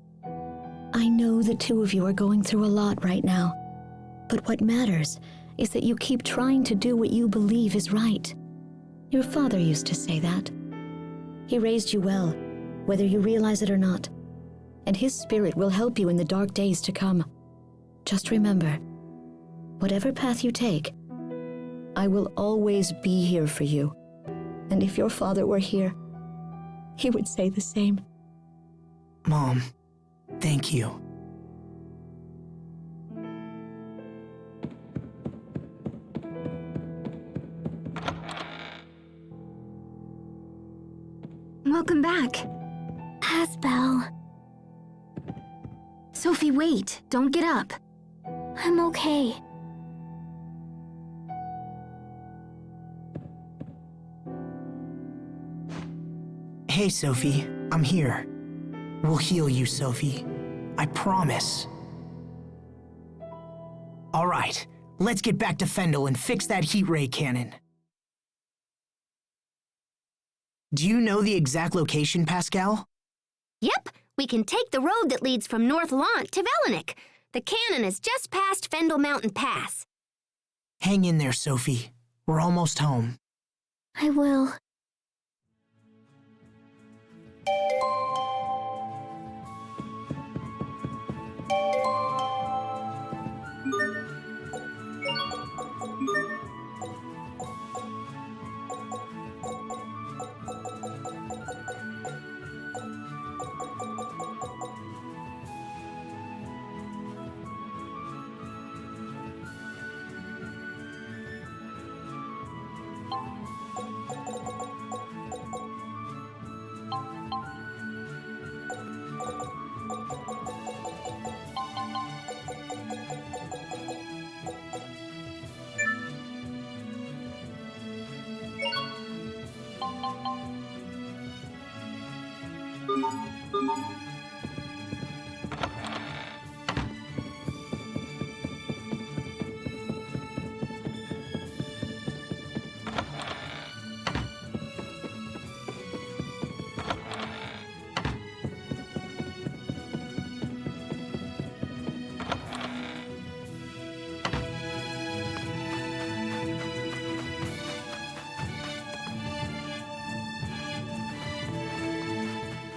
I know the two of you are going through a lot right now, but what matters is that you keep trying to do what you believe is right. Your father used to say that. He raised you well, whether you realize it or not, and his spirit will help you in the dark days to come. Just remember, Whatever path you take, I will always be here for you. And if your father were here, he would say the same. Mom, thank you. Welcome back. Asbel, Sophie, wait. Don't get up. I'm okay. Hey, Sophie, I'm here. We'll heal you, Sophie. I promise. All right, let's get back to Fendel and fix that heat ray cannon. Do you know the exact location, Pascal? Yep, we can take the road that leads from North Lant to Velenik. The cannon is just past Fendel Mountain Pass. Hang in there, Sophie. We're almost home. I will.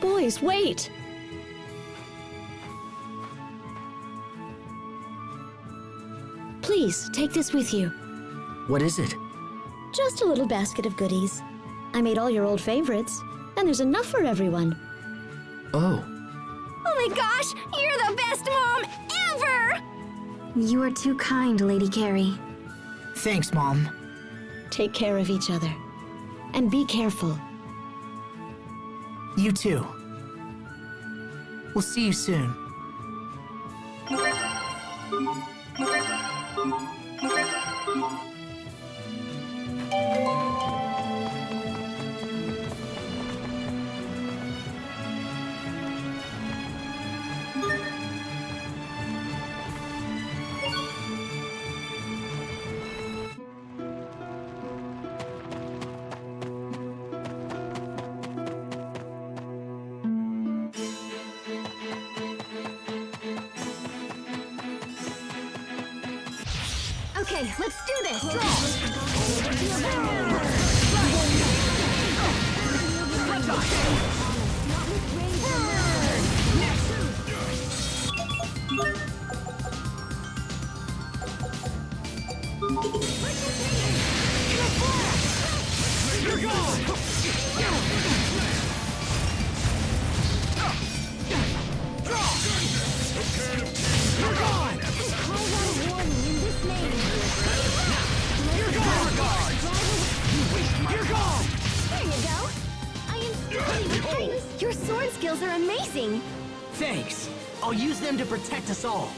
Boys, wait! Please, take this with you. What is it? Just a little basket of goodies. I made all your old favorites, and there's enough for everyone. Oh. Oh my gosh, you're the best mom ever! You are too kind, Lady Carrie. Thanks, Mom. Take care of each other. And be careful. You too. We'll see you soon. Okay, let's do this. You're gone! You're gone! You're gone! You're gone! There you go. Your sword skills are amazing. Thanks. I'll use them to protect us all.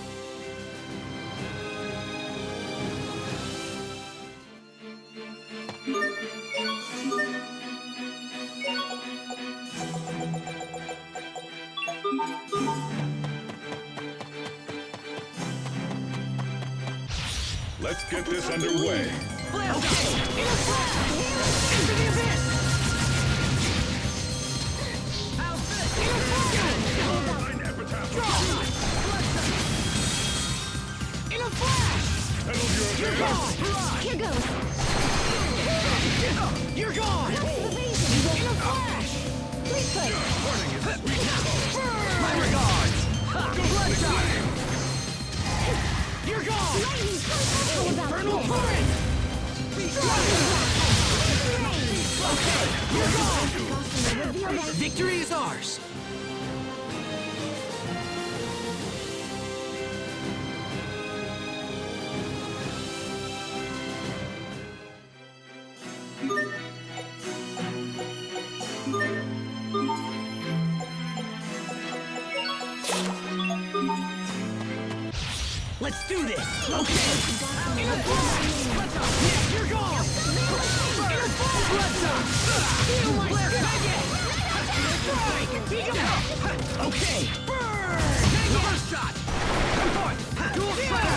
Let's get this underway. You're gone! Here goes. You're gone! In a flash! My regards! Bloodshot! You're gone! Victory is ours! Let's do this! Okay! Inner blast! Let's up! Yeah, you're gone! Inner blast! Let's up! Feel my okay! Burn! Reverse shot! Come forth! Dual strike!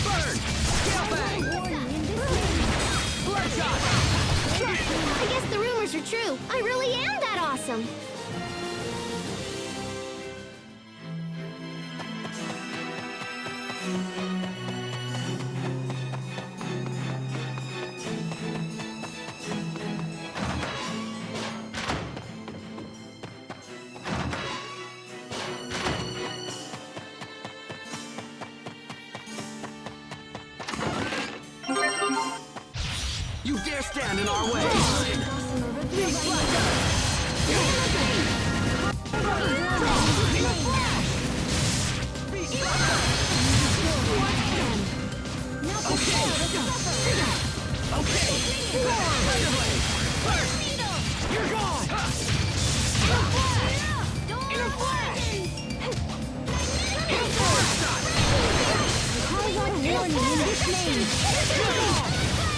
Burn! Scale bang! Bloodshot! I guess the rumors are true. I really am that awesome. You dare stand in our way! You're gone! Inner flash!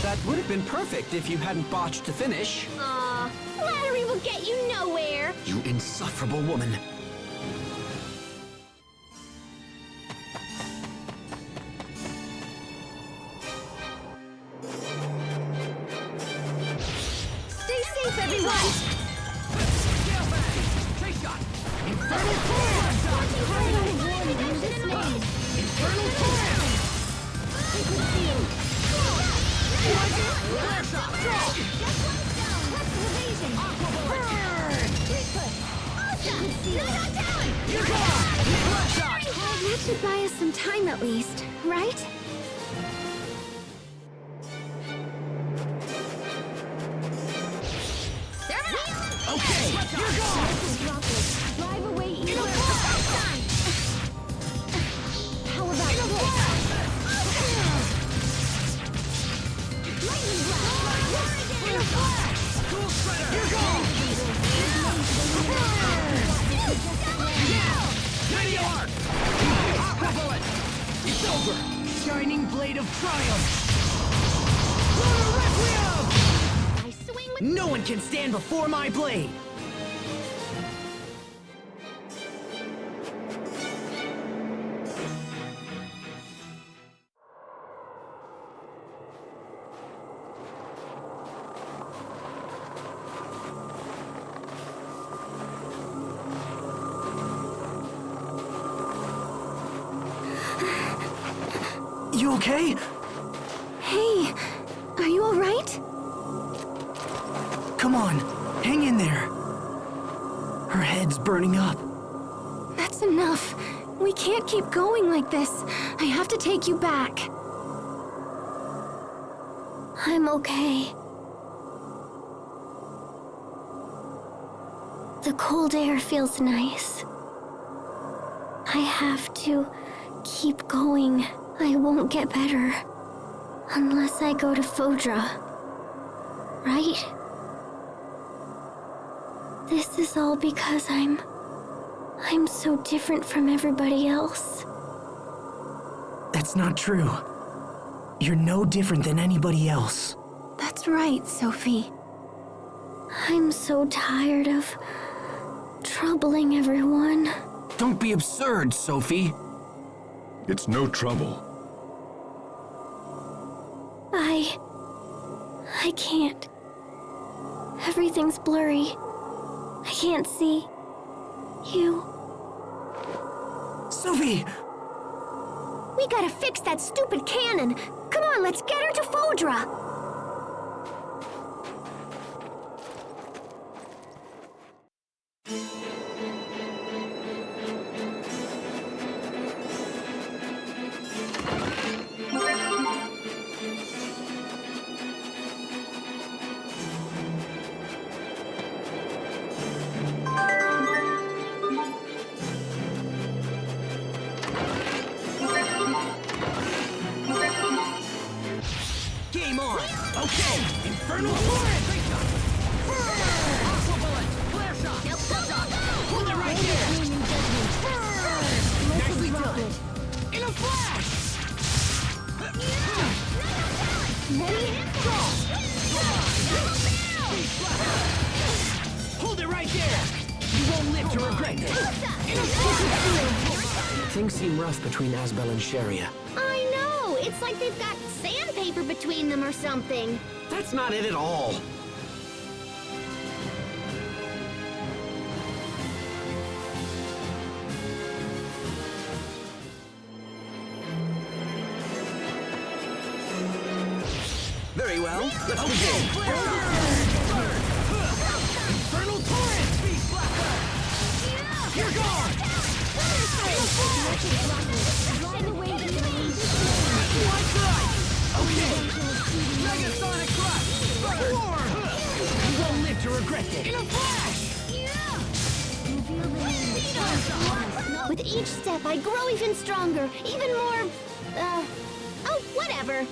That would have been perfect if you hadn't botched the finish. Aw, flattery will get you nowhere. You insufferable woman. Stay safe, everyone. Chase shot! Infernal torrent! Infernal torrent! That should buy us some time at least, right? Okay, you're gone! Drive away evil. How about Lightning blast! Cool shredder! You're gone! Mighty arc! Aqua bullet! It's over! Shining blade of triumph! Lunar requiem! I swing with No one can stand before my blade! You okay? Hey, are you all right? Come on, hang in there. Her head's burning up. That's enough. We can't keep going like this. I have to take you back. I'm okay. The cold air feels nice. I have to keep going. I won't get better unless I go to Fodra. Right? This is all because I'm so different from everybody else. That's not true. You're no different than anybody else. That's right, Sophie. I'm so tired of troubling everyone. Don't be absurd, Sophie. It's no trouble. I can't. Everything's blurry. I can't see you. Sophie! We gotta fix that stupid cannon. Come on, let's get her to Fodra. to regret this. Things seem rough between Asbel and Sharia. I know! It's like they've got sandpaper between them or something. That's not it at all. Very well, let's begin. Infernal Torrent! You're gone! Okay! Megasonic Crush! Form! You won't live to regret this! In a flash! With each step, I grow even stronger, even more, oh, whatever.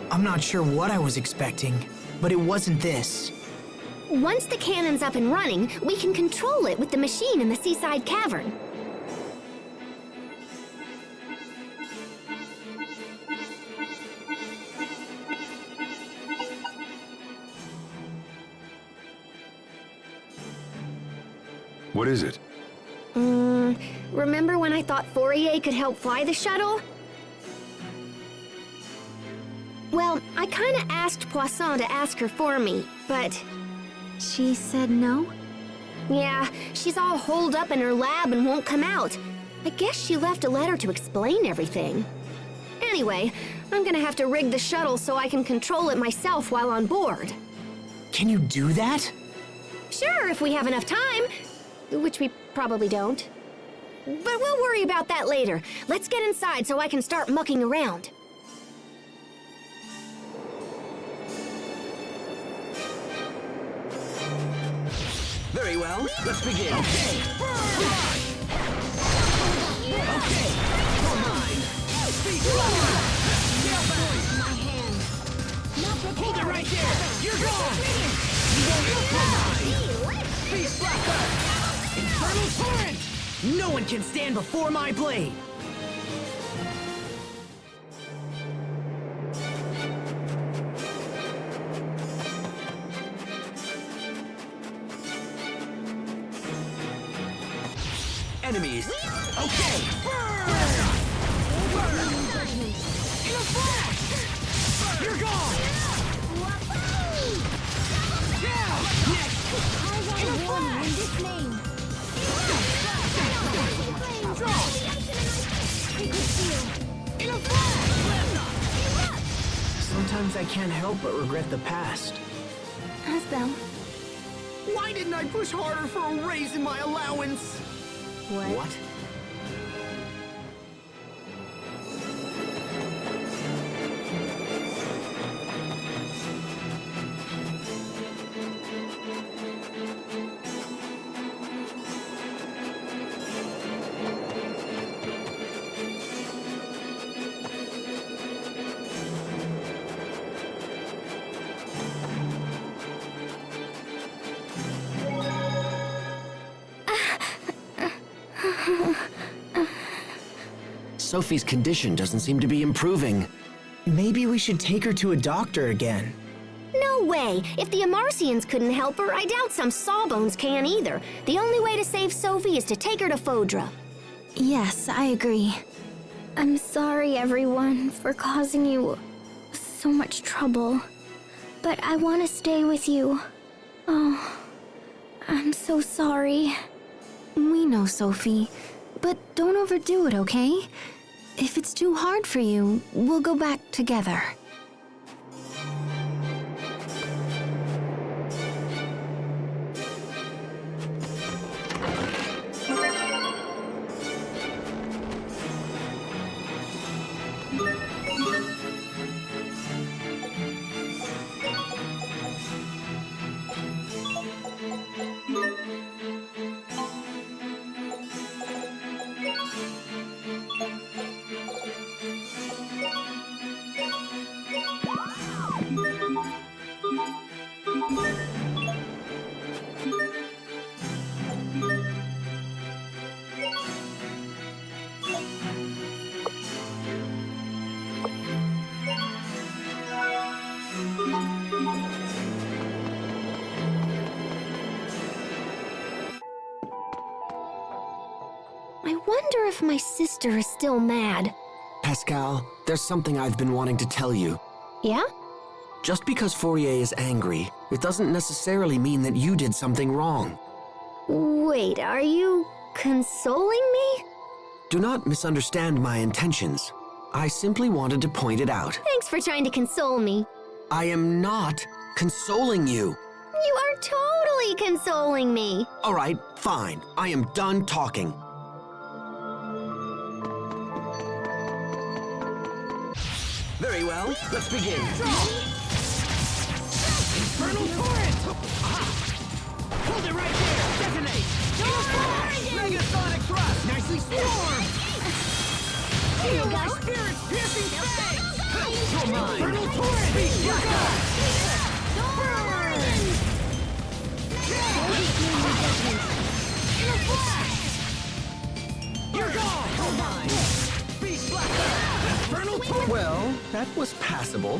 I'm not sure what I was expecting, but it wasn't this. Once the cannon's up and running, we can control it with the machine in the seaside cavern. What is it? Remember when I thought Fourier could help fly the shuttle? Well, I kinda asked Poisson to ask her for me, but... She said no? Yeah, she's all holed up in her lab and won't come out. I guess she left a letter to explain everything. Anyway, I'm gonna have to rig the shuttle so I can control it myself while on board. Can you do that? Sure, if we have enough time. Which we probably don't. But we'll worry about that later. Let's get inside so I can start mucking around. Very well, let's begin. Okay! Okay! You're mine! Speed forward! Scale back! My hand. Hold it right there! You're gone! You won't get mine! Speed Blaster! Infernal Torrent! No one can stand before my blade! Enemies! Okay! Burn! In a flash! You're gone! Down! Next! In a flash! In a flash! Sometimes I can't help but regret the past. Asbel. Why didn't I push harder for a raise in my allowance? What? Sophie's condition doesn't seem to be improving. Maybe we should take her to a doctor again. No way! If the Amarcians couldn't help her, I doubt some sawbones can either. The only way to save Sophie is to take her to Fodra. Yes, I agree. I'm sorry, everyone, for causing you so much trouble. But I want to stay with you. Oh, I'm so sorry. We know, Sophie. But don't overdo it, okay? If it's too hard for you, we'll go back together. I wonder if my sister is still mad. Pascal, there's something I've been wanting to tell you. Yeah? Just because Fourier is angry, it doesn't necessarily mean that you did something wrong. Wait, are you consoling me? Do not misunderstand my intentions. I simply wanted to point it out. Thanks for trying to console me. I am not consoling you. You are totally consoling me. All right, fine. I am done talking. Very well, let's begin. Infernal Torrent! Aha! Hold it right there! Detonate! Megasonic Thrust! Nicely stormed! Feel my spirit's piercing fangs! Come on! Infernal Torrent! Beast Blackout! Burn! In a flash! You're gone! Come on! Beast Blackout! Infernal Torrent! Well, that was passable.